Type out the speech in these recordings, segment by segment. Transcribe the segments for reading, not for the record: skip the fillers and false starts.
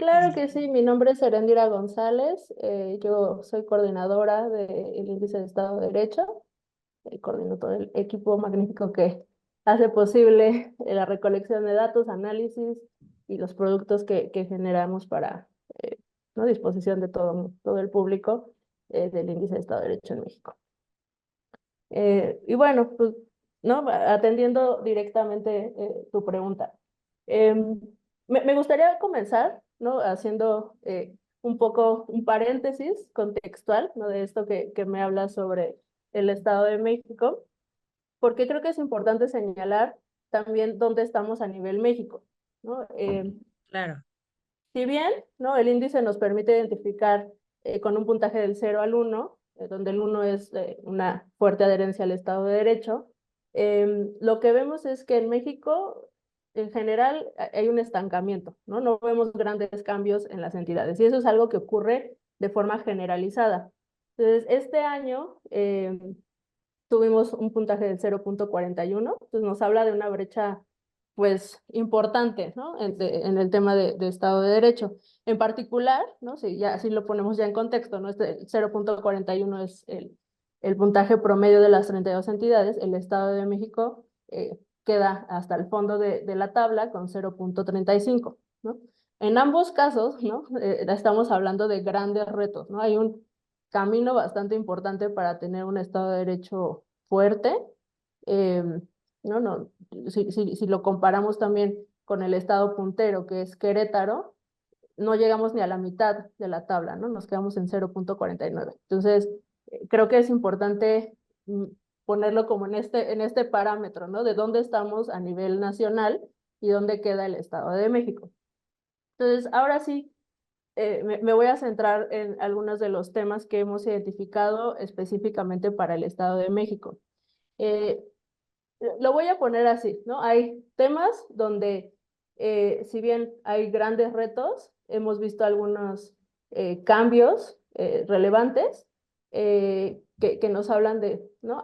claro que sí. Mi nombre es Erendira González. Yo soy coordinadora del Índice de Estado de Derecho. Coordino todo el equipo magnífico que hace posible la recolección de datos, análisis y los productos que generamos para ¿no? disposición de todo el público del Índice de Estado de Derecho en México. Y bueno, pues, ¿no? Atendiendo directamente tu pregunta. Me gustaría comenzar, ¿no? Haciendo un poco un paréntesis contextual, ¿no? De esto que me habla sobre el Estado de México, porque creo que es importante señalar también dónde estamos a nivel México, ¿no? Claro. Si bien, ¿no? El índice nos permite identificar con un puntaje del 0 al 1, donde el 1 es una fuerte adherencia al Estado de Derecho, lo que vemos es que en México, en general, hay un estancamiento, ¿no? No vemos grandes cambios en las entidades, y eso es algo que ocurre de forma generalizada. Entonces, este año tuvimos un puntaje del 0,41, entonces nos habla de una brecha pues importante, ¿no? En el tema de Estado de Derecho. En particular, ¿no? Si ya así lo ponemos ya en contexto, ¿no? Este 0,41 es el puntaje promedio de las 32 entidades. El Estado de México queda hasta el fondo de la tabla con 0,35, ¿no? En ambos casos, ¿no? Estamos hablando de grandes retos, ¿no? Hay un camino bastante importante para tener un Estado de Derecho fuerte. Eh, no, no, si lo comparamos también con el estado puntero, que es Querétaro, no llegamos ni a la mitad de la tabla, ¿no? Nos quedamos en 0,49. Entonces, creo que es importante ponerlo como en este parámetro, ¿no? De dónde estamos a nivel nacional y dónde queda el Estado de México. Entonces, ahora sí, me voy a centrar en algunos de los temas que hemos identificado específicamente para el Estado de México. Eh, lo voy a poner así, ¿no? Hay temas donde, si bien hay grandes retos, hemos visto algunos cambios relevantes que nos hablan de, ¿no?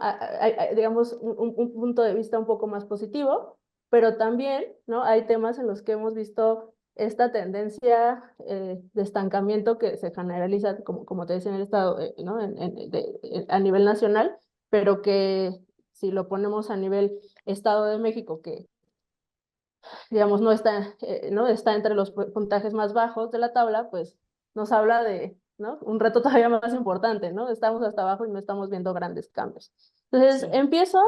Digamos, un punto de vista un poco más positivo, pero también, ¿no? Hay temas en los que hemos visto esta tendencia de estancamiento que se generaliza, como te decía, en el Estado, ¿no? A nivel nacional, pero que si lo ponemos a nivel Estado de México, que digamos no está entre los puntajes más bajos de la tabla, pues nos habla de, ¿no? Un reto todavía más importante, ¿no? Estamos hasta abajo y no estamos viendo grandes cambios. Entonces, Sí. empiezo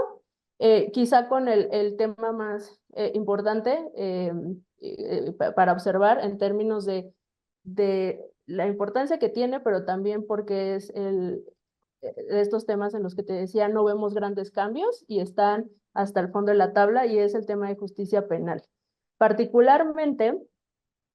quizá con el tema más importante para observar en términos de la importancia que tiene, pero también porque es estos temas en los que te decía no vemos grandes cambios y están hasta el fondo de la tabla, y es el tema de justicia penal. Particularmente,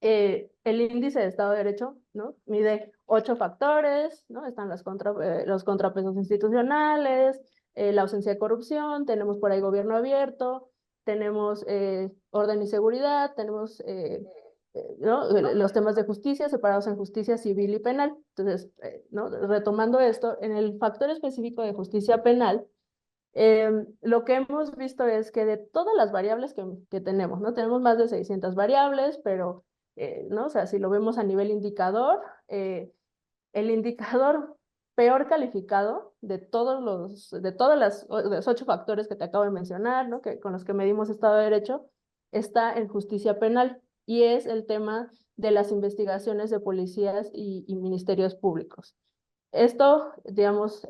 el índice de Estado de Derecho, ¿no? Mide 8 factores, ¿no? Están los contrapesos institucionales, la ausencia de corrupción, tenemos por ahí gobierno abierto, tenemos orden y seguridad, tenemos ¿no? Los temas de justicia separados en justicia civil y penal. Entonces, ¿no? Retomando esto, en el factor específico de justicia penal, lo que hemos visto es que de todas las variables que tenemos, ¿no? Tenemos más de 600 variables, pero, ¿no? O sea, si lo vemos a nivel indicador, el indicador peor calificado de todos los 8 factores que te acabo de mencionar, ¿no? Con los que medimos Estado de Derecho, está en justicia penal, y es el tema de las investigaciones de policías y ministerios públicos. Esto, digamos,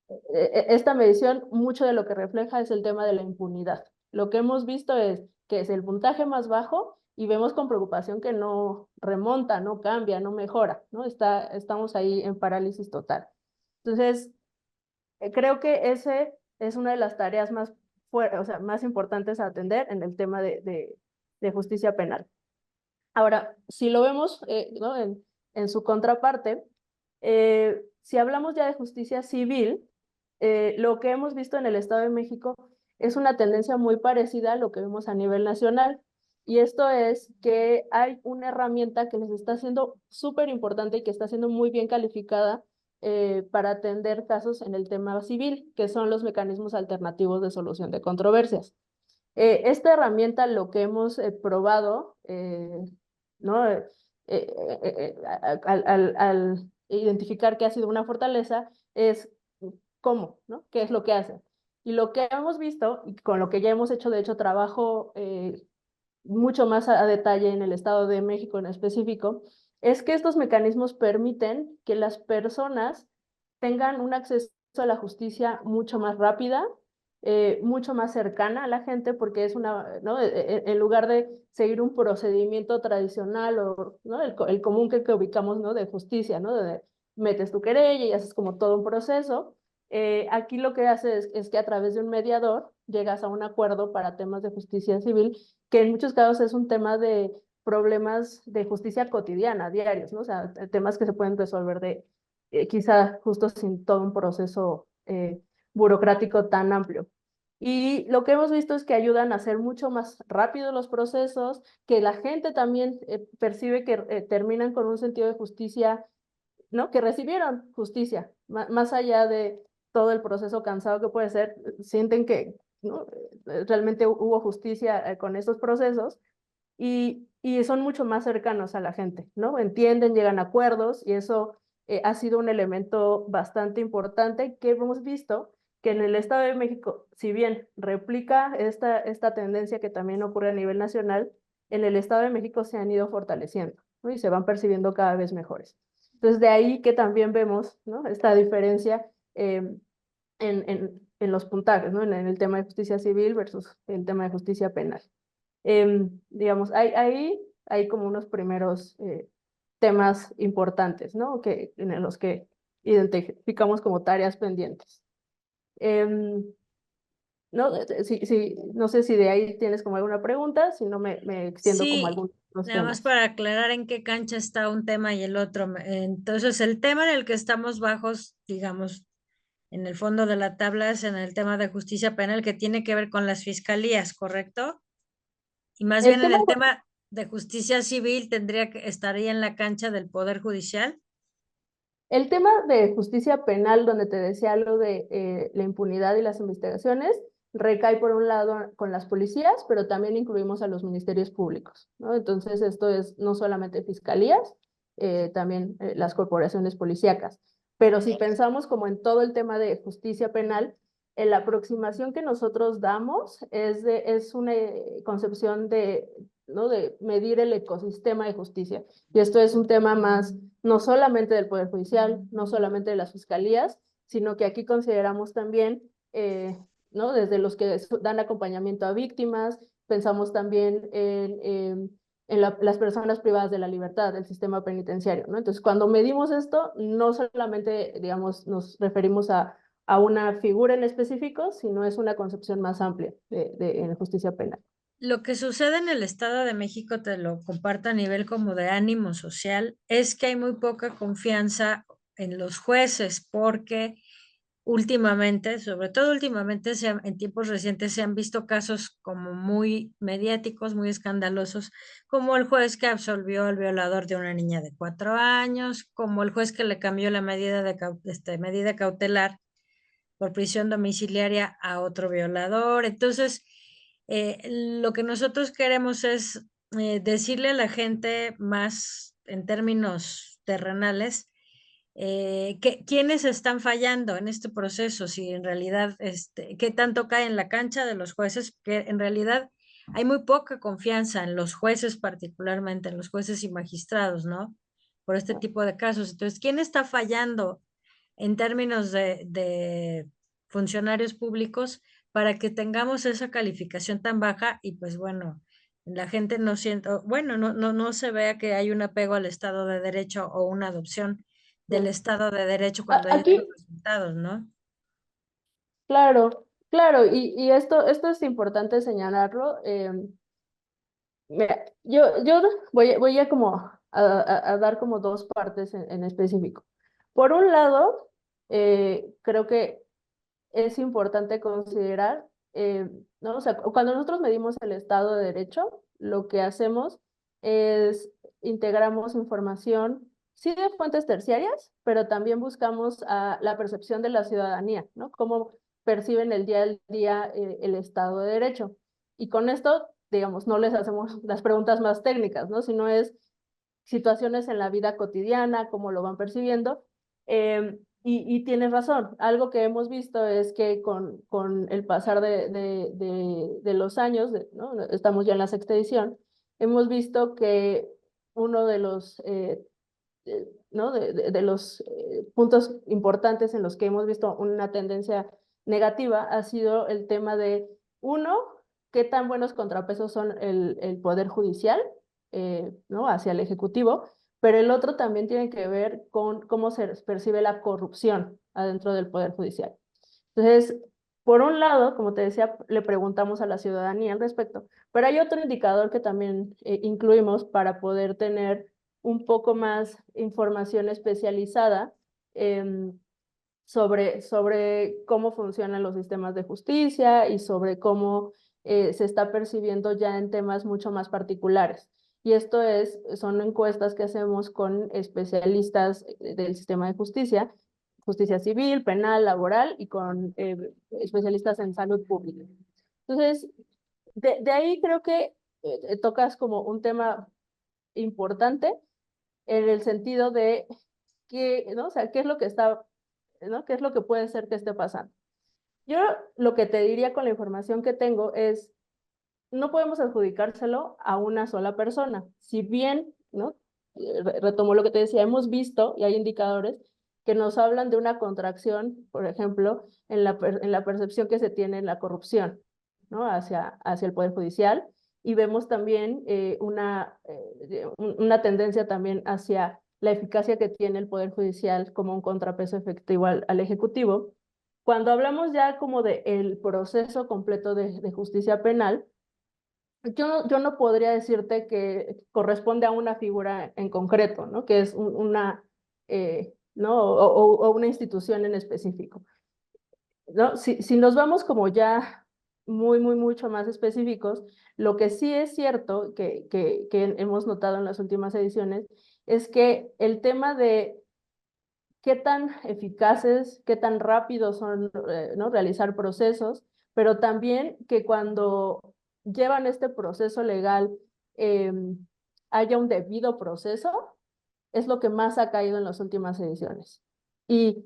esta medición, mucho de lo que refleja es el tema de la impunidad. Lo que hemos visto es que es el puntaje más bajo y vemos con preocupación que no remonta, no cambia, no mejora, ¿no? Estamos ahí en parálisis total. Entonces, creo que ese es una de las tareas o sea, más importantes a atender en el tema de justicia penal. Ahora, si lo vemos ¿no? en su contraparte, si hablamos ya de justicia civil, lo que hemos visto en el Estado de México es una tendencia muy parecida a lo que vemos a nivel nacional. Y esto es que hay una herramienta que les está siendo súper importante y que está siendo muy bien calificada para atender casos en el tema civil, que son los mecanismos alternativos de solución de controversias. Esta herramienta, lo que hemos probado ¿no? Al identificar que ha sido una fortaleza, es cómo, ¿no? ¿Qué es lo que hace? Y lo que hemos visto, y con lo que ya hemos hecho, de hecho, trabajo mucho más a detalle en el Estado de México en específico, es que estos mecanismos permiten que las personas tengan un acceso a la justicia mucho más rápida, mucho más cercana a la gente, porque es una, ¿no? En lugar de seguir un procedimiento tradicional o, ¿no? El común que ubicamos, ¿no? De justicia, ¿no? De metes tu querella y haces como todo un proceso. Aquí lo que hace es que a través de un mediador llegas a un acuerdo para temas de justicia civil, que en muchos casos es un tema de problemas de justicia cotidiana, diarios, ¿no? O sea, temas que se pueden resolver de quizá justo sin todo un proceso burocrático tan amplio. Y lo que hemos visto es que ayudan a hacer mucho más rápido los procesos, que la gente también percibe que terminan con un sentido de justicia, ¿no? Que recibieron justicia, más allá de todo el proceso cansado que puede ser, sienten que, ¿no? Realmente hubo justicia con estos procesos y son mucho más cercanos a la gente, ¿no? Entienden, llegan a acuerdos y eso ha sido un elemento bastante importante que hemos visto que en el Estado de México, si bien replica esta tendencia que también ocurre a nivel nacional, en el Estado de México se han ido fortaleciendo, ¿no? Y se van percibiendo cada vez mejores. Entonces, de ahí que también vemos, ¿no? Esta diferencia en los puntajes, ¿no? En el tema de justicia civil versus el tema de justicia penal. Digamos, hay como unos primeros temas importantes, ¿no? En los que identificamos como tareas pendientes. Em, no, no sé si de ahí tienes como alguna pregunta, si no me extiendo como Sí, algunos nada más temas. para aclarar en qué cancha está un tema y el otro. Entonces, el tema en el que estamos bajos, digamos, en el fondo de la tabla es en el tema de justicia penal que tiene que ver con las fiscalías, ¿correcto? Y más bien El en tema el tema de justicia civil estaría en la cancha del Poder Judicial. El tema de justicia penal, donde te decía algo de la impunidad y las investigaciones, recae por un lado con las policías, pero también incluimos a los ministerios públicos, ¿no? Entonces, esto es no solamente fiscalías, también las corporaciones policíacas. Pero si pensamos como en todo el tema de justicia penal, la aproximación que nosotros damos es una concepción de, ¿no? De medir el ecosistema de justicia. Y esto es un tema más no solamente del Poder Judicial, no solamente de las fiscalías, sino que aquí consideramos también, ¿no? Desde los que dan acompañamiento a víctimas, pensamos también las personas privadas de la libertad del sistema penitenciario, ¿no? Entonces, cuando medimos esto, no solamente, digamos, nos referimos a una figura en específico, sino es una concepción más amplia en justicia penal. Lo que sucede en el Estado de México, te lo comparto a nivel como de ánimo social, es que hay muy poca confianza en los jueces porque últimamente, sobre todo últimamente, en tiempos recientes se han visto casos como muy mediáticos, muy escandalosos, como el juez que absolvió al violador de una niña de 4 años, como el juez que le cambió la medida cautelar por prisión domiciliaria a otro violador. Entonces, lo que nosotros queremos es decirle a la gente más en términos terrenales quiénes están fallando en este proceso, si en realidad, qué tanto cae en la cancha de los jueces, que en realidad hay muy poca confianza en los jueces, particularmente en los jueces y magistrados, ¿no? Por este tipo de casos. Entonces, ¿quién está fallando en términos de funcionarios públicos para que tengamos esa calificación tan baja? Y pues bueno, la gente no siento, bueno, no se vea que hay un apego al Estado de Derecho o una adopción del Sí. Estado de Derecho cuando hay Aquí, otros resultados, ¿no? claro, claro, y esto es importante señalarlo. Mira, yo voy a como a dar como dos partes en específico. Por un lado, creo que es importante considerar, ¿no? O sea, cuando nosotros medimos el Estado de Derecho, lo que hacemos es integramos información, sí de fuentes terciarias, pero también buscamos la percepción de la ciudadanía, ¿no? Cómo perciben el día al día el Estado de Derecho. Y con esto, digamos, no les hacemos las preguntas más técnicas, ¿no? Sino es situaciones en la vida cotidiana, cómo lo van percibiendo. Y tienes razón, algo que hemos visto es que con el pasar de los años, ¿no? Estamos ya en la sexta edición, hemos visto que uno de los, ¿no? de los puntos importantes en los que hemos visto una tendencia negativa ha sido el tema de, uno, qué tan buenos contrapesos son el Poder Judicial, ¿no? Hacia el Ejecutivo, pero el otro también tiene que ver con cómo se percibe la corrupción adentro del Poder Judicial. Entonces, por un lado, como te decía, le preguntamos a la ciudadanía al respecto, pero hay otro indicador que también incluimos para poder tener un poco más información especializada sobre cómo funcionan los sistemas de justicia y sobre cómo se está percibiendo ya en temas mucho más particulares. Y esto son encuestas que hacemos con especialistas del sistema de justicia, justicia civil, penal, laboral y con especialistas en salud pública. Entonces, de ahí creo que tocas como un tema importante en el sentido de que, ¿no? O sea, qué es lo que está, ¿no? ¿Qué es lo que puede ser que esté pasando? Yo lo que te diría con la información que tengo es, no podemos adjudicárselo a una sola persona. Si bien, ¿no? Retomo lo que te decía, hemos visto y hay indicadores que nos hablan de una contracción, por ejemplo, en la percepción que se tiene en la corrupción, ¿no? Hacia el Poder Judicial, y vemos también una tendencia también hacia la eficacia que tiene el Poder Judicial como un contrapeso efectivo al Ejecutivo. Cuando hablamos ya como de el proceso completo de justicia penal, yo no podría decirte que corresponde a una figura en concreto, ¿no? Que es ¿no? O una institución en específico, ¿no? Si nos vamos como ya mucho más específicos, lo que sí es cierto que hemos notado en las últimas ediciones es que el tema de qué tan eficaces, qué tan rápidos son, ¿no? Realizar procesos, pero también que cuando llevan este proceso legal haya un debido proceso, es lo que más ha caído en las últimas ediciones. Y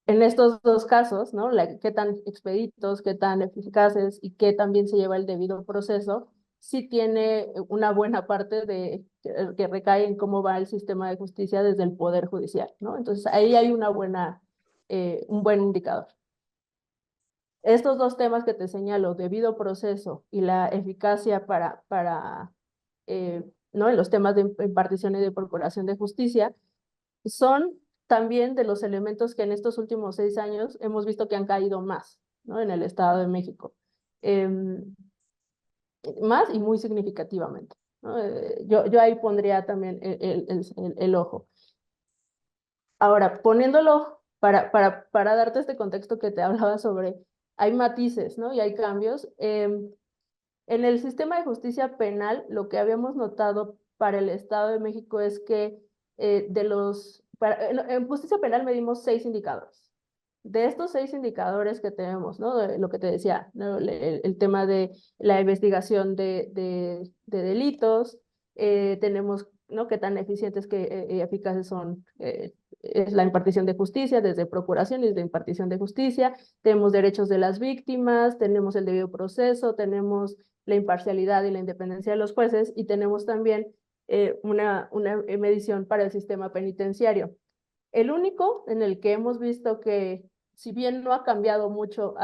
en estos dos casos, ¿no? Qué tan expeditos, qué tan eficaces y qué también se lleva el debido proceso, sí tiene una buena parte que recae en cómo va el sistema de justicia desde el Poder Judicial, ¿no? Entonces ahí hay un buen indicador. Estos dos temas que te señalo, debido proceso y la eficacia ¿no? En los temas de impartición y de procuración de justicia, son también de los elementos que en estos últimos 6 años hemos visto que han caído más, ¿no? En el Estado de México. Más y muy significativamente, ¿no? Yo ahí pondría también el ojo. Ahora, poniéndolo para darte este contexto que te hablaba sobre, hay matices, ¿no? Y hay cambios. En el sistema de justicia penal, lo que habíamos notado para el Estado de México es que en justicia penal medimos 6 indicadores. De estos 6 indicadores que tenemos, ¿no? De lo que te decía, ¿no? El tema de la investigación de delitos, tenemos, ¿no? Qué tan eficientes y eficaces es la impartición de justicia, desde procuración y desde impartición de justicia, tenemos derechos de las víctimas, tenemos el debido proceso, tenemos la imparcialidad y la independencia de los jueces, y tenemos también una medición para el sistema penitenciario. El único en el que hemos visto que, si bien no ha cambiado mucho,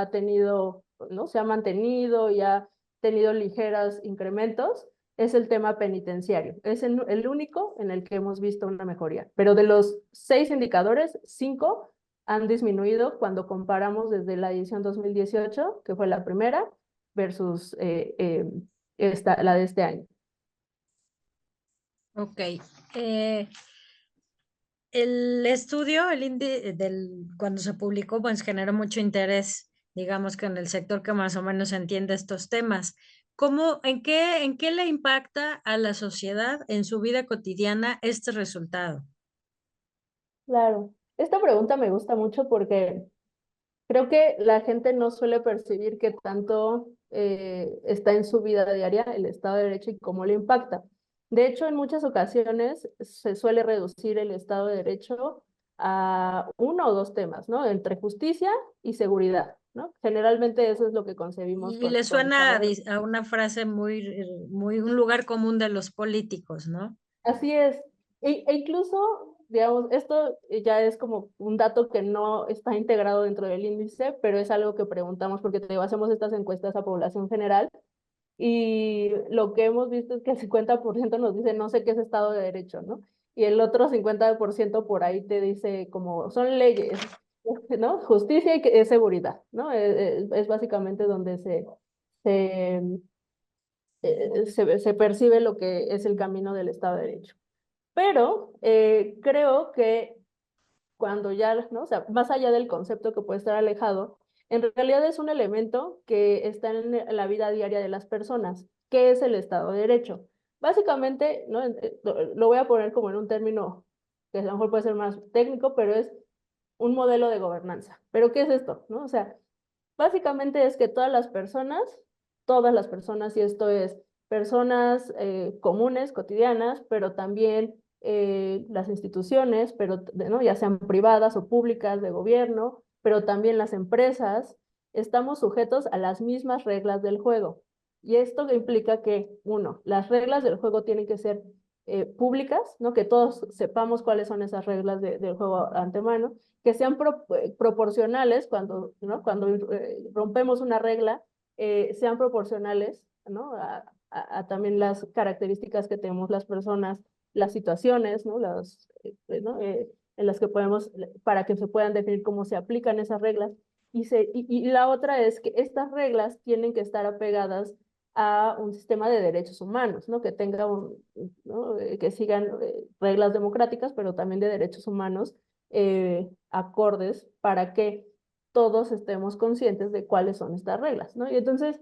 ¿no? Se ha mantenido y ha tenido ligeros incrementos, es el tema penitenciario. Es el único en el que hemos visto una mejoría. Pero de los 6 indicadores, 5 han disminuido cuando comparamos desde la edición 2018, que fue la primera, versus la de este año. Ok. El estudio, cuando se publicó, pues generó mucho interés, digamos que en el sector que más o menos entiende estos temas. En qué le impacta a la sociedad en su vida cotidiana este resultado? Claro, esta pregunta me gusta mucho porque creo que la gente no suele percibir qué tanto está en su vida diaria el Estado de Derecho y cómo le impacta. De hecho, en muchas ocasiones se suele reducir el Estado de Derecho a uno o dos temas, ¿no? Entre justicia y seguridad, ¿no? Generalmente eso es lo que concebimos Y le por suena Estado de Derecho. a una frase muy, un lugar común de los políticos, ¿no? Así es. E incluso, digamos, esto ya es como un dato que no está integrado dentro del índice, pero es algo que preguntamos porque te digo, hacemos estas encuestas a población general y lo que hemos visto es que el 50% nos dice no sé qué es Estado de Derecho, ¿no? Y el otro 50% por ahí te dice como son leyes, ¿no? Justicia y que es seguridad, ¿no? Es básicamente donde se, se percibe lo que es el camino del Estado de Derecho. Pero creo que cuando ya, ¿no? O sea, más allá del concepto que puede estar alejado, en realidad es un elemento que está en la vida diaria de las personas. ¿Qué es el Estado de Derecho? Básicamente, ¿no? Lo voy a poner como en un término que a lo mejor puede ser más técnico, pero es un modelo de gobernanza. ¿Pero qué es esto? ¿No? O sea, básicamente es que todas las personas, y esto es personas comunes, cotidianas, pero también las instituciones, pero, ¿no? Ya sean privadas o públicas de gobierno, pero también las empresas, estamos sujetos a las mismas reglas del juego. Y esto implica que, uno, las reglas del juego tienen que ser públicas, ¿no? Que todos sepamos cuáles son esas reglas del juego antemano, que sean proporcionales cuando, ¿no? Cuando rompemos una regla, sean proporcionales, ¿no? A también las características que tenemos las personas, las situaciones, ¿no? ¿No? En las que podemos, para que se puedan definir cómo se aplican esas reglas. Y la otra es que estas reglas tienen que estar apegadas a un sistema de derechos humanos, ¿no? Que tenga ¿no? Que sigan reglas democráticas, pero también de derechos humanos acordes para que todos estemos conscientes de cuáles son estas reglas, ¿no? Y entonces,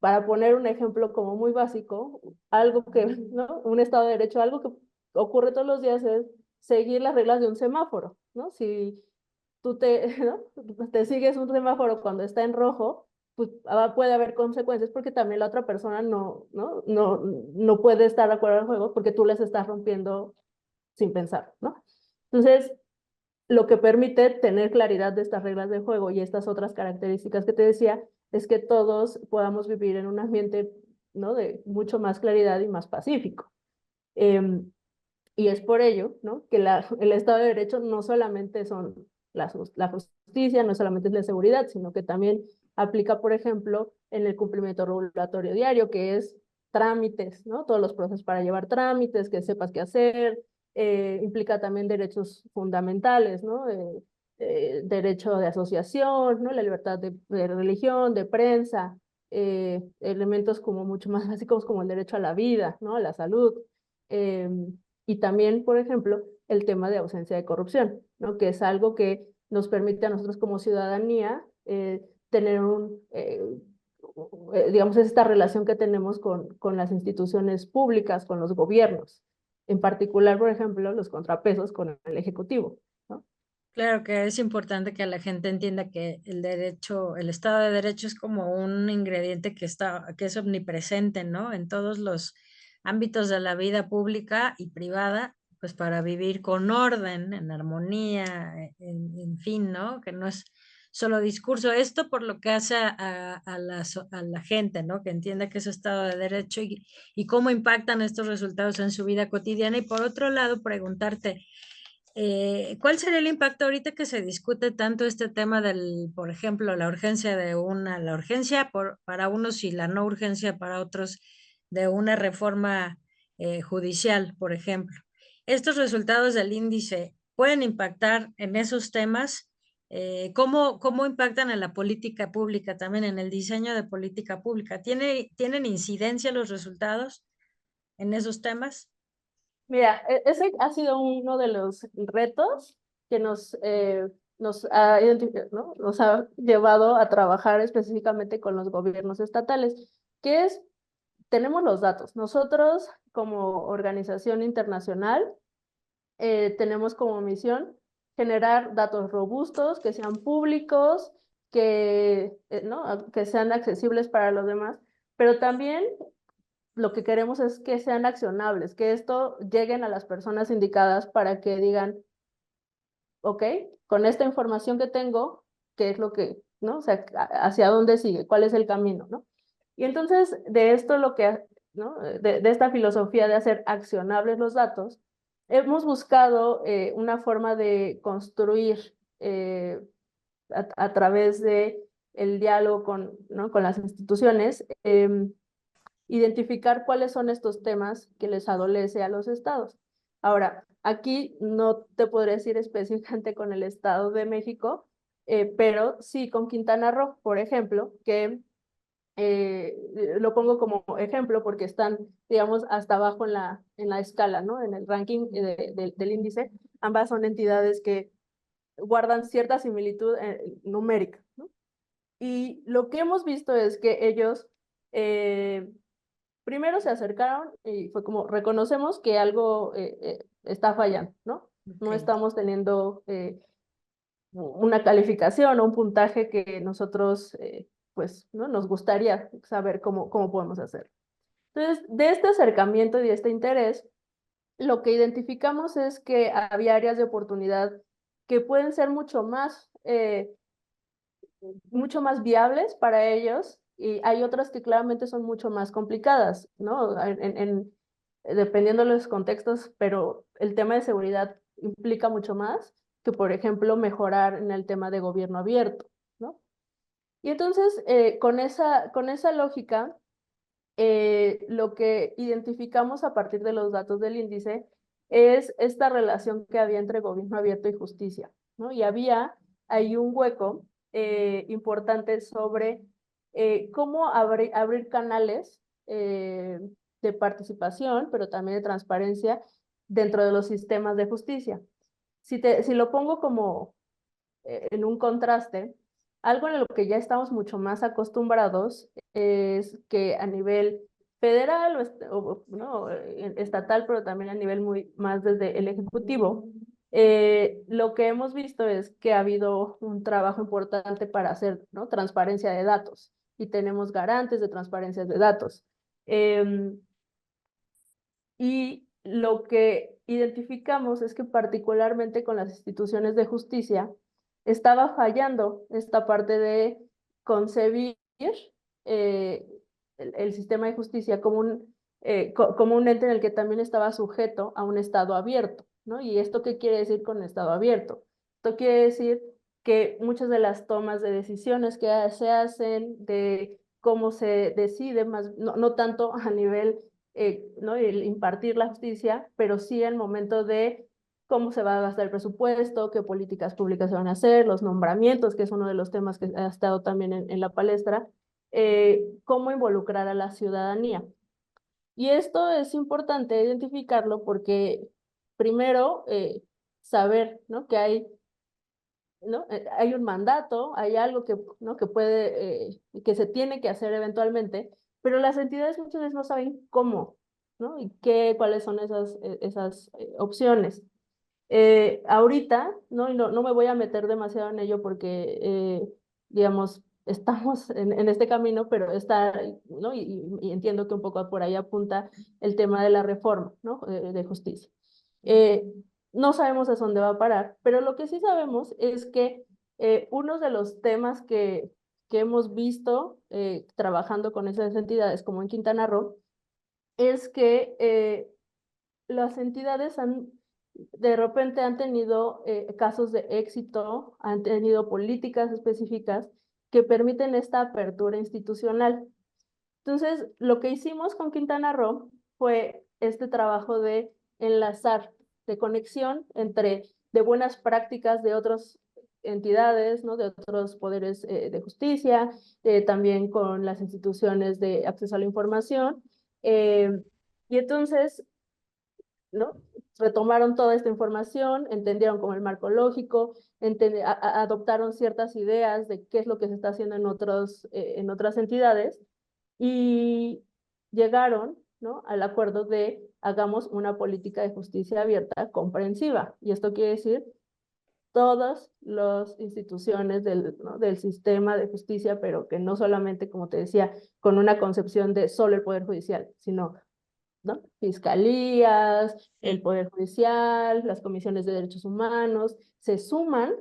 para poner un ejemplo como muy básico, algo que, ¿no? Un Estado de Derecho, algo que ocurre todos los días es seguir las reglas de un semáforo, ¿no? Si tú ¿no? te sigues un semáforo cuando está en rojo, pues puede haber consecuencias porque también la otra persona no puede estar de acuerdo al juego porque tú les estás rompiendo sin pensar, ¿no? Entonces, lo que permite tener claridad de estas reglas de juego y estas otras características que te decía es que todos podamos vivir en un ambiente, ¿no? De mucho más claridad y más pacífico. Eh, y es por ello, ¿no? Que el Estado de Derecho no solamente son la justicia, no solamente es la seguridad, sino que también aplica, por ejemplo, en el cumplimiento regulatorio diario, que es trámites, ¿no? Todos los procesos para llevar trámites, que sepas qué hacer, implica también derechos fundamentales, ¿no? Derecho de asociación, ¿no? La libertad de religión, de prensa, elementos como mucho más básicos como el derecho a la vida, ¿no? A la salud. Eh, y también, por ejemplo, el tema de ausencia de corrupción, ¿no? Que es algo que nos permite a nosotros como ciudadanía tener digamos, es esta relación que tenemos con las instituciones públicas, con los gobiernos, en particular, por ejemplo, los contrapesos con el Ejecutivo, ¿no? Claro que es importante que la gente entienda que el derecho, el Estado de Derecho es como un ingrediente que es omnipresente, ¿no? En todos los ámbitos de la vida pública y privada, pues para vivir con orden, en armonía, en fin, ¿no? Que no es solo discurso. Esto por lo que hace a la gente, ¿no? Que entienda que es Estado de Derecho y cómo impactan estos resultados en su vida cotidiana. Y por otro lado, preguntarte. ¿Cuál sería el impacto ahorita que se discute tanto este tema del, por ejemplo, la urgencia la urgencia para unos y la no urgencia para otros de una reforma judicial, por ejemplo? ¿Estos resultados del índice pueden impactar en esos temas? ¿Cómo impactan en la política pública, también en el diseño de política pública? ¿Tienen incidencia los resultados en esos temas? Mira, ese ha sido uno de los retos que nos ha ¿no? Nos ha llevado a trabajar específicamente con los gobiernos estatales, que es, tenemos los datos. Nosotros, como organización internacional, tenemos como misión generar datos robustos, que sean públicos, ¿no? Que sean accesibles para los demás, pero también lo que queremos es que sean accionables, que esto lleguen a las personas indicadas para que digan, ok, con esta información que tengo, ¿qué es lo que, no? O sea, hacia dónde sigue, cuál es el camino, ¿no? Y entonces, de esto lo que, ¿no? De esta filosofía de hacer accionables los datos, hemos buscado una forma de construir a través de el diálogo con, ¿no? con las instituciones, identificar cuáles son estos temas que les adolece a los estados. Ahora, aquí no te podré decir específicamente con el Estado de México, pero sí con Quintana Roo, por ejemplo, que lo pongo como ejemplo porque están, digamos, hasta abajo en la escala, ¿no? En el ranking del índice. Ambas son entidades que guardan cierta similitud numérica, ¿no? Y lo que hemos visto es que ellos primero se acercaron y fue como, reconocemos que algo está fallando, ¿no? No Ok. estamos teniendo una calificación o un puntaje que nosotros, pues, ¿no? Nos gustaría saber cómo podemos hacer. Entonces, de este acercamiento y de este interés, lo que identificamos es que había áreas de oportunidad que pueden ser mucho más viables para ellos y hay otras que claramente son mucho más complicadas, ¿no? Dependiendo de los contextos, pero el tema de seguridad implica mucho más que, por ejemplo, mejorar en el tema de gobierno abierto, ¿no? Y entonces, con esa lógica, lo que identificamos a partir de los datos del índice es esta relación que había entre gobierno abierto y justicia, ¿no? Y había ahí un hueco importante sobre cómo abrir canales de participación, pero también de transparencia dentro de los sistemas de justicia. Si lo pongo como en un contraste, algo en lo que ya estamos mucho más acostumbrados es que a nivel federal no, estatal, pero también a nivel muy más desde el ejecutivo, lo que hemos visto es que ha habido un trabajo importante para hacer, ¿no? Transparencia de datos y tenemos garantes de transparencia de datos. Y lo que identificamos es que particularmente con las instituciones de justicia estaba fallando esta parte de concebir eh, el sistema de justicia como un ente en el que también estaba sujeto a un estado abierto, ¿no? ¿Y esto qué quiere decir con estado abierto? Esto quiere decir que muchas de las tomas de decisiones que se hacen, de cómo se decide, más, no tanto a nivel ¿no? El impartir la justicia, pero sí el momento de cómo se va a gastar el presupuesto, qué políticas públicas se van a hacer, los nombramientos, que es uno de los temas que ha estado también en la palestra, cómo involucrar a la ciudadanía. Y esto es importante identificarlo porque primero saber, ¿no? Que hay, ¿no? Hay un mandato, hay algo que, ¿no? que puede, que se tiene que hacer eventualmente, pero las entidades muchas veces no saben cómo, ¿no? Y cuáles son esas opciones. Ahorita, ¿no? Y no me voy a meter demasiado en ello porque, digamos, estamos en este camino, pero está, ¿no? Y entiendo que un poco por ahí apunta el tema de la reforma, ¿no? De justicia. Eh, no sabemos a dónde va a parar, pero lo que sí sabemos es que uno de los temas que hemos visto trabajando con esas entidades, como en Quintana Roo, es que las entidades de repente han tenido casos de éxito, han tenido políticas específicas que permiten esta apertura institucional. Entonces, lo que hicimos con Quintana Roo fue este trabajo de enlazar, de conexión entre de buenas prácticas de otras entidades, ¿no? De otros poderes de justicia, también con las instituciones de acceso a la información. Y entonces, ¿no? Retomaron toda esta información, entendieron como el marco lógico, adoptaron ciertas ideas de qué es lo que se está haciendo en otras entidades y llegaron, ¿no? Al acuerdo de hagamos una política de justicia abierta comprensiva. Y esto quiere decir todas las instituciones ¿no? del sistema de justicia, pero que no solamente, como te decía, con una concepción de solo el Poder Judicial, sino, ¿no? Fiscalías, el Poder Judicial, las comisiones de derechos humanos, se suman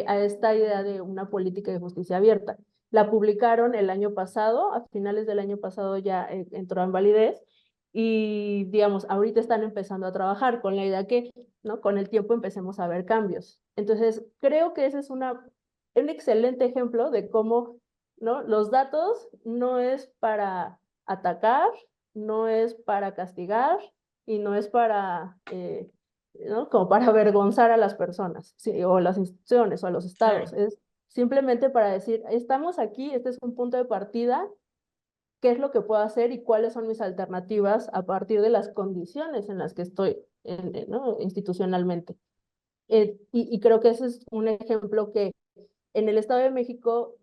a esta idea de una política de justicia abierta. La publicaron el año pasado, a finales del año pasado ya entró en validez, y digamos, ahorita están empezando a trabajar con la idea que, ¿no? Con el tiempo empecemos a ver cambios. Entonces, creo que ese es un excelente ejemplo de cómo, ¿no? Los datos no es para atacar, no es para castigar y no es para, ¿no? Como para avergonzar a las personas, sí, o a las instituciones o a los estados. Claro. Es simplemente para decir, estamos aquí, este es un punto de partida, qué es lo que puedo hacer y cuáles son mis alternativas a partir de las condiciones en las que estoy, ¿no? Institucionalmente. Y creo que ese es un ejemplo que en el Estado de México,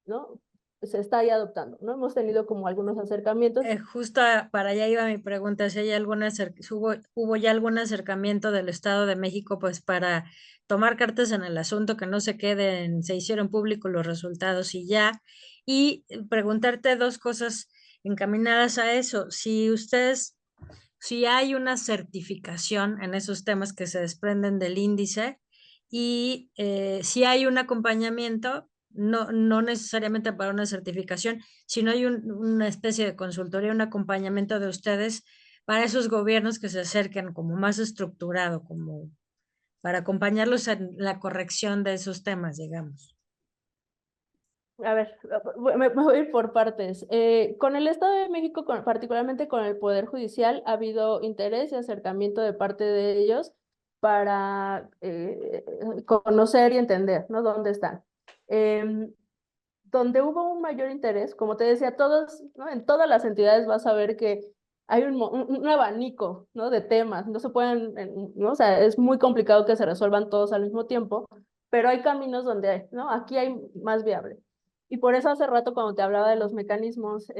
¿no? Se está ahí adoptando, ¿no? Hemos tenido como algunos acercamientos. Justo para allá iba mi pregunta, si hay hubo ya algún acercamiento del Estado de México, pues para tomar cartas en el asunto, que no se queden, se hicieron públicos los resultados y ya, y preguntarte dos cosas encaminadas a eso. Si hay una certificación en esos temas que se desprenden del índice y si hay un acompañamiento, no necesariamente para una certificación, sino hay una especie de consultoría, un acompañamiento de ustedes para esos gobiernos que se acerquen como más estructurado, como para acompañarlos en la corrección de esos temas, digamos. A ver, me voy a ir por partes. Con el Estado de México, particularmente con el Poder Judicial, ha habido interés y acercamiento de parte de ellos para conocer y entender, ¿no? Dónde están. Em, Donde hubo un mayor interés, como te decía, todos, ¿no? En todas las entidades vas a ver que hay un abanico, ¿no? De temas, no se pueden, ¿no? O sea, es muy complicado que se resuelvan todos al mismo tiempo, pero hay caminos donde, ¿no? Aquí hay más viable. Y por eso hace rato cuando te hablaba de los mecanismos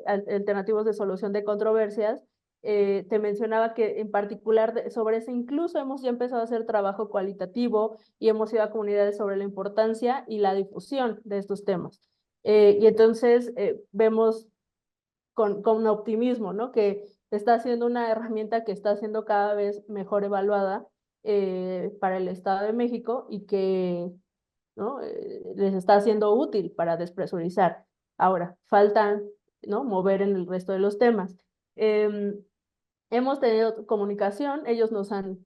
alternativos de solución de controversias, te mencionaba que en particular sobre eso incluso hemos ya empezado a hacer trabajo cualitativo y hemos ido a comunidades sobre la importancia y la difusión de estos temas. Y entonces vemos con optimismo, ¿no? Que está siendo una herramienta que está siendo cada vez mejor evaluada para el Estado de México y que, ¿no? Les está siendo útil para despresurizar. Ahora, faltan, ¿no? Mover en el resto de los temas. Hemos tenido comunicación, ellos nos han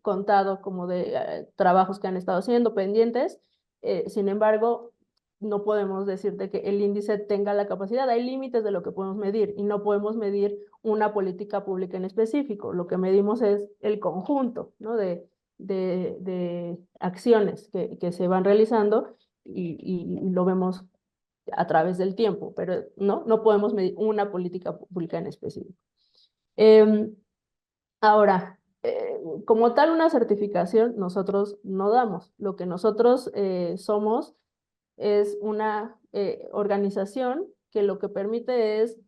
contado como de trabajos que han estado haciendo pendientes, sin embargo, no podemos decirte que el índice tenga la capacidad, hay límites de lo que podemos medir y no podemos medir una política pública en específico, lo que medimos es el conjunto, ¿no? de acciones que se van realizando y lo vemos a través del tiempo, pero no podemos medir una política pública en específico. Eh, Ahora, como tal, una certificación nosotros no damos. Lo que nosotros somos es una organización que lo que permite es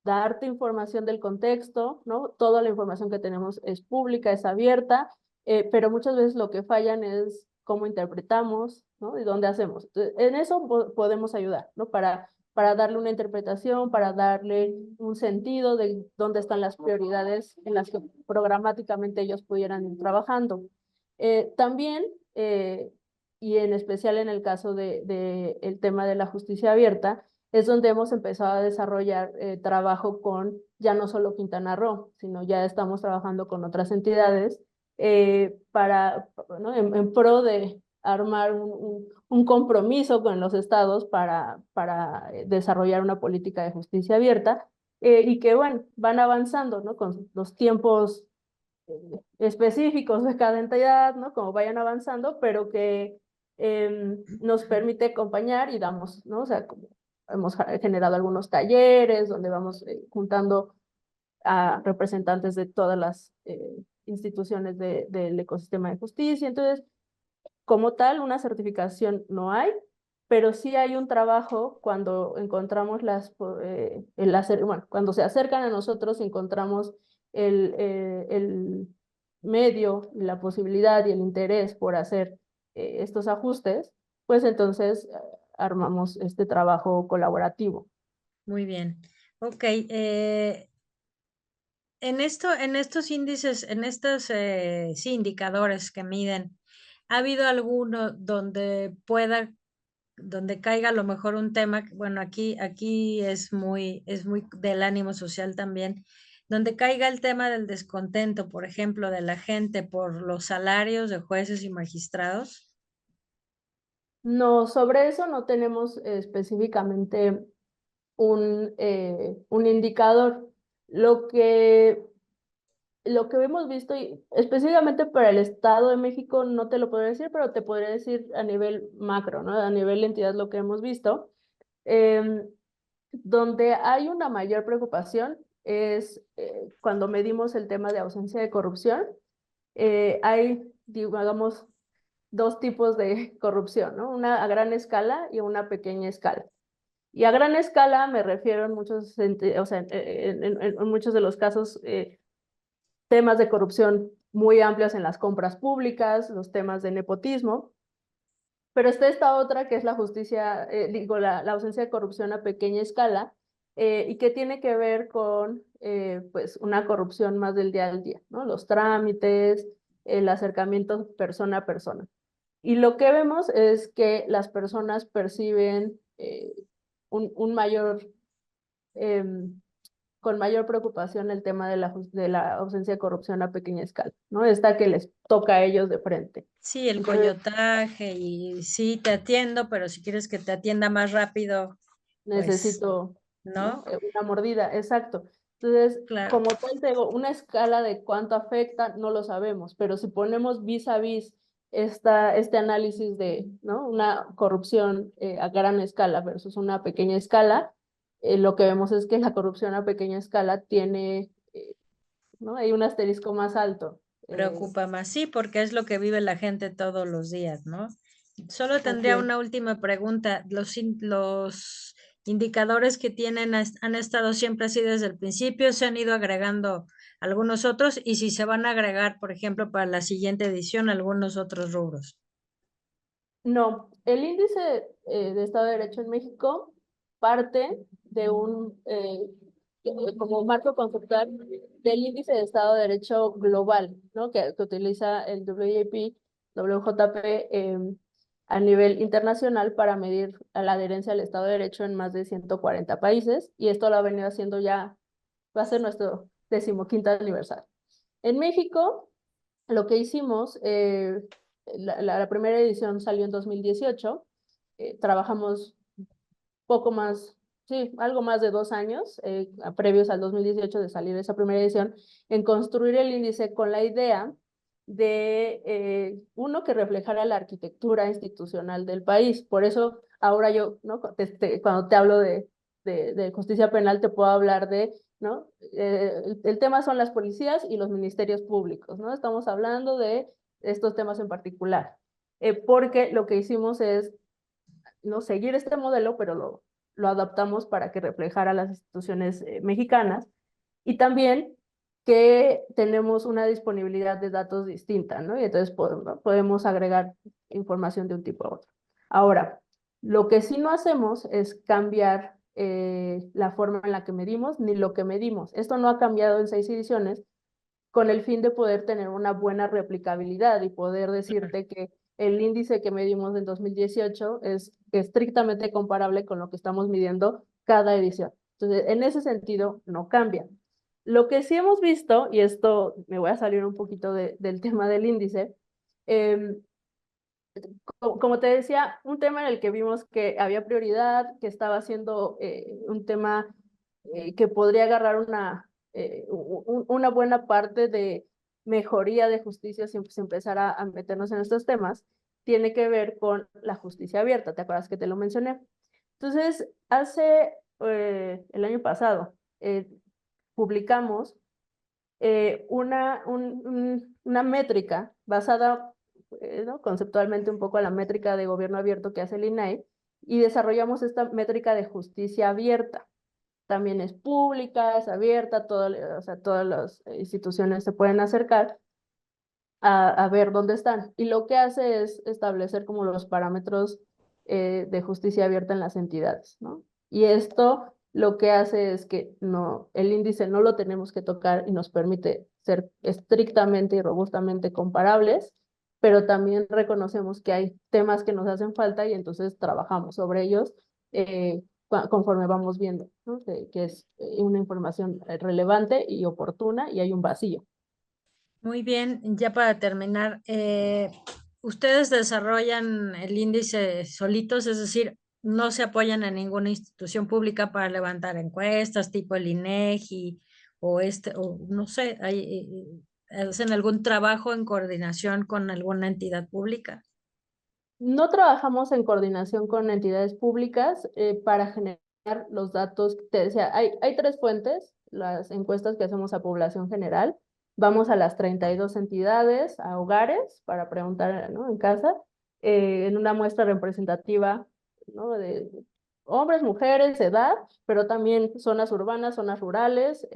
darte información del contexto, ¿no? Toda la información que tenemos es pública, es abierta, pero muchas veces lo que fallan es cómo interpretamos, ¿no? Y dónde hacemos. Entonces, en eso podemos ayudar, ¿no? Para darle una interpretación, para darle un sentido de dónde están las prioridades en las que programáticamente ellos pudieran ir trabajando. También, y en especial en el caso de el tema de la justicia abierta, es donde hemos empezado a desarrollar trabajo con ya no solo Quintana Roo, sino ya estamos trabajando con otras entidades ¿no? en pro de armar un compromiso con los estados para desarrollar una política de justicia abierta y que, bueno, van avanzando, ¿no? Con los tiempos específicos de cada entidad, ¿no? Como vayan avanzando, pero que nos permite acompañar y damos, ¿no? O sea, como hemos generado algunos talleres donde vamos juntando a representantes de todas las instituciones del ecosistema de justicia. Entonces, como tal, una certificación no hay, pero sí hay un trabajo cuando encontramos bueno, cuando se acercan a nosotros, encontramos el medio, la posibilidad y el interés por hacer estos ajustes, pues entonces armamos este trabajo colaborativo. Muy bien. Ok. En estos índices, en estos sí, indicadores que miden, ¿ha habido alguno donde caiga a lo mejor un tema? Bueno, aquí es muy del ánimo social también, donde caiga el tema del descontento, por ejemplo, de la gente por los salarios de jueces y magistrados? No, sobre eso no tenemos específicamente un indicador. Lo que, lo que hemos visto, y específicamente para el Estado de México, no te lo podría decir, pero te podría decir a nivel macro, ¿no? A nivel de entidad lo que hemos visto. Em, Donde hay una mayor preocupación es cuando medimos el tema de ausencia de corrupción. Hay, digamos, dos tipos de corrupción, ¿no? Una a gran escala y una pequeña escala. Y a gran escala me refiero en muchos, o sea, en muchos de los casos, temas de corrupción muy amplios en las compras públicas, los temas de nepotismo, pero está esta otra que es la justicia, digo, la ausencia de corrupción a pequeña escala, y que tiene que ver con pues una corrupción más del día al día, ¿no? Los trámites, el acercamiento persona a persona. Y lo que vemos es que las personas perciben un mayor, em, con mayor preocupación el tema de la ausencia de corrupción a pequeña escala, ¿no? Esta que les toca a ellos de frente. Sí, el Entonces, coyotaje y sí, te atiendo, pero si quieres que te atienda más rápido, pues, necesito, ¿no? ¿no? Una mordida, exacto. Entonces, Claro. como tal, te digo, una escala de cuánto afecta, no lo sabemos, pero si ponemos vis a vis este análisis de, ¿no? Una corrupción a gran escala versus una pequeña escala, lo que vemos es que la corrupción a pequeña escala tiene, ¿no? Hay un asterisco más alto. Preocupa más, sí, porque es lo que vive la gente todos los días, ¿no? Solo Así tendría es. una última pregunta. Los indicadores que tienen han estado siempre así desde el principio, se han ido agregando algunos otros y si se van a agregar, por ejemplo, para la siguiente edición, algunos otros rubros. No, el índice de Estado de Derecho en México parte de como marco conceptual del índice de Estado de Derecho global, ¿no? Que utiliza el WJP, WJP a nivel internacional para medir la adherencia al Estado de Derecho en más de 140 países, y esto lo ha venido haciendo ya, va a ser nuestro 15º aniversario. En México, lo que hicimos, la primera edición salió en 2018, trabajamos poco más, sí, algo más de 2 años, previos al 2018 de salir esa primera edición, en construir el índice con la idea de, uno, que reflejara la arquitectura institucional del país. Por eso ahora yo, ¿no? Cuando te hablo de justicia penal, te puedo hablar de, ¿no? El tema son las policías y los ministerios públicos, ¿no? Estamos hablando de estos temas en particular, porque lo que hicimos es, ¿no? Seguir este modelo, pero lo adaptamos para que reflejara las instituciones mexicanas, y también que tenemos una disponibilidad de datos distinta, ¿no? Y entonces podemos agregar información de un tipo a otro. Ahora, lo que sí no hacemos es cambiar la forma en la que medimos ni lo que medimos. Esto no ha cambiado en 6 ediciones, con el fin de poder tener una buena replicabilidad y poder decirte que el índice que medimos en 2018 es estrictamente comparable con lo que estamos midiendo cada edición. Entonces, en ese sentido, no cambia. Lo que sí hemos visto, y esto me voy a salir un poquito del tema del índice, eh, como te decía, un tema en el que vimos que había prioridad, que estaba siendo un tema que podría agarrar una buena parte de mejoría de justicia si se empezara a meternos en estos temas, tiene que ver con la justicia abierta. ¿Te acuerdas que te lo mencioné? Entonces, hace el año pasado, publicamos una métrica basada, ¿no? Conceptualmente un poco a la métrica de gobierno abierto que hace el INAI, y desarrollamos esta métrica de justicia abierta. También es pública, es abierta, o sea, todas las instituciones se pueden acercar, a ver dónde están. Y lo que hace es establecer como los parámetros de justicia abierta en las entidades, ¿no? Y esto lo que hace es que no, el índice no lo tenemos que tocar y nos permite ser estrictamente y robustamente comparables, pero también reconocemos que hay temas que nos hacen falta y entonces trabajamos sobre ellos conforme vamos viendo, ¿no? Que es una información relevante y oportuna y hay un vacío. Muy bien, ya para terminar, ¿ustedes desarrollan el índice solitos? Es decir, no se apoyan en ninguna institución pública para levantar encuestas tipo el INEGI o no sé, ¿hacen algún trabajo en coordinación con alguna entidad pública? No trabajamos en coordinación con entidades públicas para generar los datos. Te decía, hay tres fuentes, las encuestas que hacemos a población general. Vamos a las 32 entidades, a hogares, para preguntar, ¿no? En casa, en una muestra representativa, ¿no? De hombres, mujeres, edad, pero también zonas urbanas, zonas rurales,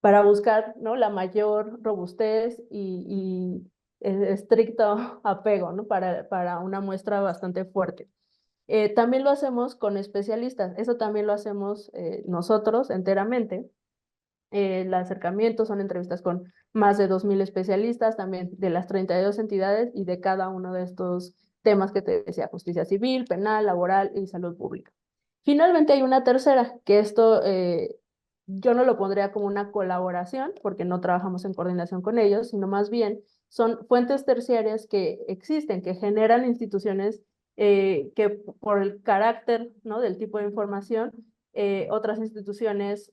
para buscar, ¿no? La mayor robustez y estricto apego, ¿no? Para una muestra bastante fuerte. También lo hacemos con especialistas, eso también lo hacemos nosotros enteramente. El acercamiento son entrevistas con más de 2000 especialistas, también de las 32 entidades y de cada uno de estos temas que te decía, justicia civil, penal, laboral y salud pública. Finalmente hay una tercera, que esto yo no lo pondría como una colaboración, porque no trabajamos en coordinación con ellos, sino más bien son fuentes terciarias que existen, que generan instituciones que por el carácter, ¿no? Del tipo de información, otras instituciones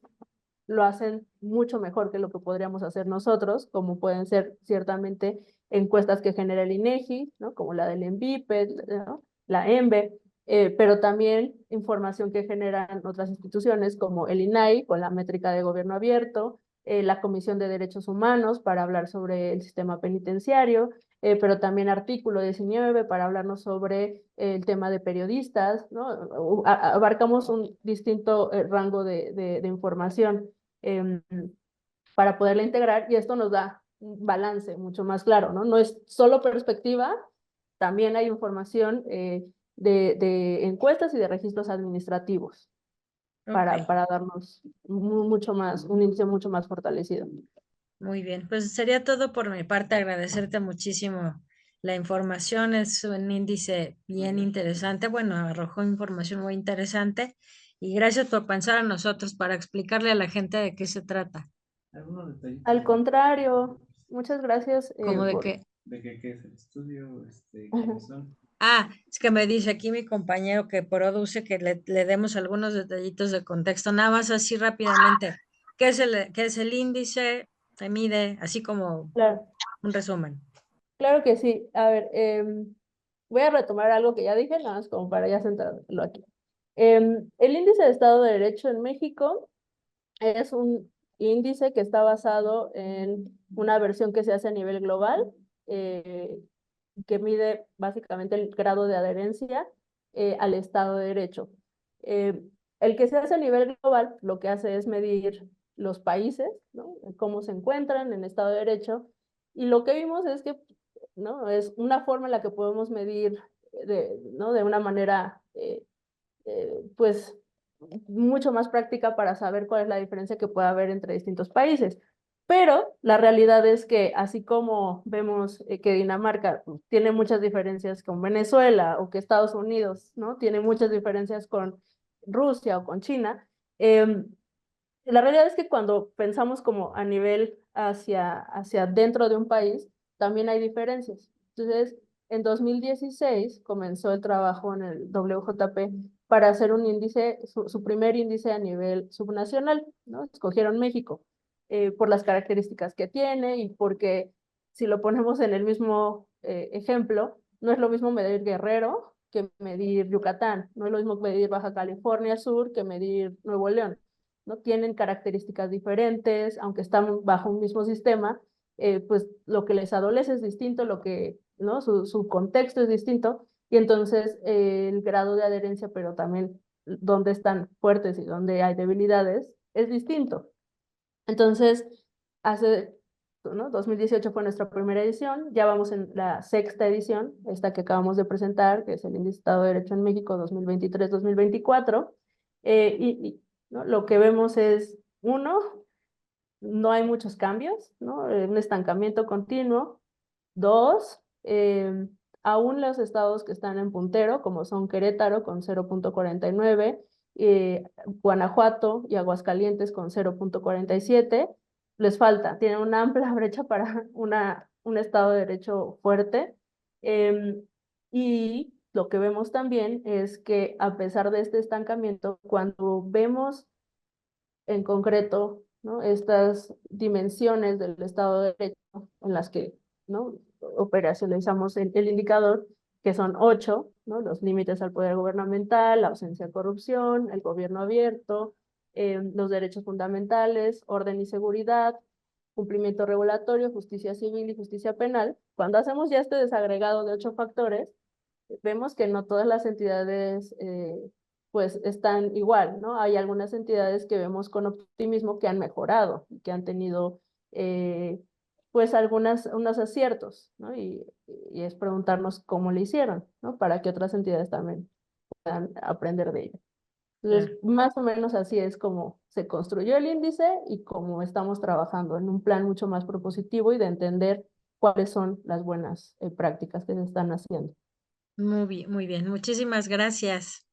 lo hacen mucho mejor que lo que podríamos hacer nosotros, como pueden ser ciertamente encuestas que genera el INEGI, ¿no? Como la del ENVIPE, ¿no? La ENVE, pero también información que generan otras instituciones como el INAI con la métrica de gobierno abierto, la Comisión de Derechos Humanos para hablar sobre el sistema penitenciario, pero también artículo 19 para hablarnos sobre el tema de periodistas, ¿no? Abarcamos un distinto rango de información eh, para poderla integrar y esto nos da un balance mucho más claro, ¿no? No es solo perspectiva, también hay información de encuestas y de registros administrativos Ok, para darnos mucho más, un índice mucho más fortalecido. muy bien. Pues sería todo por mi parte, agradecerte muchísimo la información. Es un índice bien interesante. Bueno, arrojó información muy interesante y gracias por pensar en nosotros para explicarle a la gente de qué se trata. Al contrario, muchas gracias Como de por... que, ah, es que me dice aquí mi compañero que produce que le demos algunos detallitos de contexto, nada más así rápidamente. Qué es el índice? Se mide, así como Claro, un resumen. claro que sí. A ver, voy a retomar algo que ya dije, nada más como para ya centrarlo aquí. El índice de Estado de Derecho en México es un índice que está basado en una versión que se hace a nivel global, eh, que mide básicamente el grado de adherencia al Estado de Derecho. Eh, el que se hace a nivel global lo que hace es medir los países, ¿no? Cómo se encuentran en Estado de Derecho, y lo que vimos es que, ¿no? Es una forma en la que podemos medir ¿no? De una manera pues mucho más práctica para saber cuál es la diferencia que puede haber entre distintos países. Pero la realidad es que así como vemos que Dinamarca tiene muchas diferencias con Venezuela o que Estados Unidos, ¿no? Tiene muchas diferencias con Rusia o con China, la realidad es que cuando pensamos como a nivel hacia dentro de un país, también hay diferencias. Entonces, en 2016 comenzó el trabajo en el WJP para hacer un índice, su primer índice a nivel subnacional, ¿no? Escogieron México por las características que tiene y porque si lo ponemos en el mismo ejemplo, no es lo mismo medir Guerrero que medir Yucatán, no es lo mismo medir Baja California Sur que medir Nuevo León. ¿No? Tienen características diferentes, aunque están bajo un mismo sistema, pues lo que les adolece es distinto, lo que, ¿no? Su contexto es distinto, y entonces el grado de adherencia, pero también dónde están fuertes y dónde hay debilidades, es distinto. Entonces, hace ¿no? 2018 fue nuestra primera edición, ya vamos en la sexta edición, esta que acabamos de presentar, que es el Índice de Estado de Derecho en México 2023-2024, ¿no? Lo que vemos es, uno, no hay muchos cambios, ¿no? Un estancamiento continuo. Dos, aún los estados que están en puntero, como son Querétaro con 0.49, Guanajuato y Aguascalientes con 0.47, les falta, tienen una amplia brecha para un estado de derecho fuerte. Y lo que vemos también es que a pesar de este estancamiento, cuando vemos en concreto, ¿no? Estas dimensiones del Estado de Derecho en las que, ¿no? Operacionalizamos el indicador, que son 8, ¿no? Los límites al poder gubernamental, la ausencia de corrupción, el gobierno abierto, los derechos fundamentales, orden y seguridad, cumplimiento regulatorio, justicia civil y justicia penal. Cuando hacemos ya este desagregado de 8 factores, vemos que no todas las entidades pues están igual, ¿no? Hay algunas entidades que vemos con optimismo que han mejorado y que han tenido pues unos aciertos, ¿no? Y es preguntarnos cómo le hicieron, ¿no? Para que otras entidades también puedan aprender de ello. Entonces, más o menos así es como se construyó el índice y cómo estamos trabajando en un plan mucho más propositivo y de entender cuáles son las buenas prácticas que se están haciendo. Muy bien, muy bien. Muchísimas gracias.